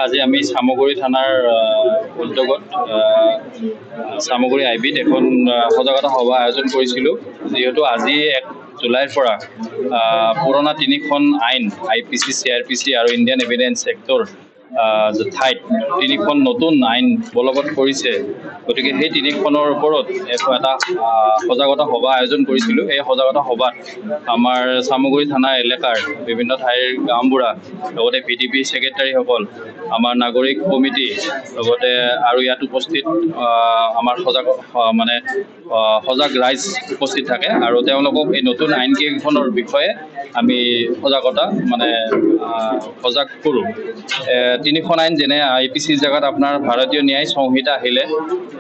আজি আমি সামগুৰি থানাৰ উদ্যোগত সামগুৰি আইবিত এখন সজাগতা সভা আয়োজন কৰিছিলোঁ যেহেতু আজি 1 জুলাইৰ পৰা পুৰণা 3খন আইন IPC CRPC আৰু ইণ্ডিয়ান এভিডেন্স এক্টৰ ঠাইত 3খন নতুন আইন বলবৎ কৰিছে গতিকে সেই 3খনৰ ওপৰত এটা সজাগতা সভা আয়োজন কৰিছিলোঁ এই সজাগতা সভাত আমাৰ সামগুৰি থানা এলেকাৰ বিভিন্ন ঠাইৰ গাঁওবুঢ়া লগতে PDP সেক্ৰেটাৰীসকল আমাৰ নাগৰিক কমিটি লগতে আৰু ইয়াত উপস্থিত আমাৰ সজাগ ৰাইজ উপস্থিত থাকে আৰু তেওঁলোকক এই নতুন আইন কেইখনৰ বিষয়ে আমি সজাগ কৰোঁ 3খন আইন যেনে IPC জাগাত আপোনাৰ ভাৰতীয় ন্যায় সংহিতা আহিলে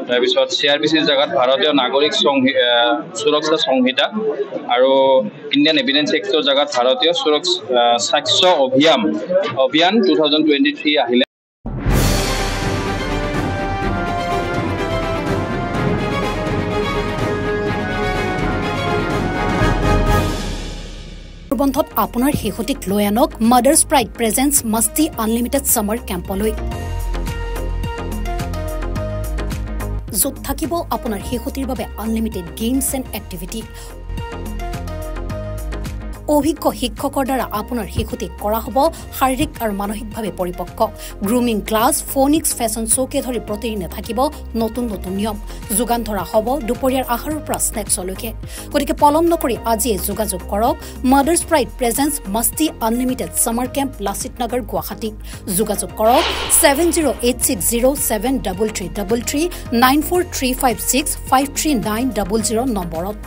তাৰপিছত CRPC জাগাত ভাৰতীয় নাগৰিক সুৰক্ষা সংহিতা আৰু ইণ্ডিয়ান এভিডেন্স এক্টৰ জাগাত ভাৰতীয় স্বাস্থ্য অভিযান 2023 আহিলে বন্ধত আপোনাৰ হেহতিক লৈ আনক মাদাৰ্স প্ৰাইড প্ৰেজেন্স মস্তি আনলিমিটেড সামাৰ কেম্পলৈ য'ত থাকিব আপোনাৰ হেহতিৰ বাবে আনলিমিটেড গেমছ এণ্ড এক্টিভিটি অভিজ্ঞ শিক্ষকৰ দ্বাৰা আপোনাৰ হেহতিক কৰা হ'ব শাৰীৰিক আৰু মানসিকভাৱে পৰিপক্ক গ্ৰুমিং ক্লাছ ফোনিক্স ফেশ্বন শ্ব'কে ধৰি প্ৰতিদিনে থাকিব নতুন নিয়ম যোগান ধৰা হ'ব দুপৰীয়াৰ আহাৰৰ পৰা স্নেক্সলৈকে গতিকে পলম নকৰি আজিয়ে যোগাযোগ কৰক মাদাৰ্স প্ৰাইড প্ৰেজেন্স মস্তি আনলিমিটেড সামাৰ কেম্প লাচিত নগৰ গুৱাহাটী যোগাযোগ কৰক 7086073333 94356539000 নম্বৰত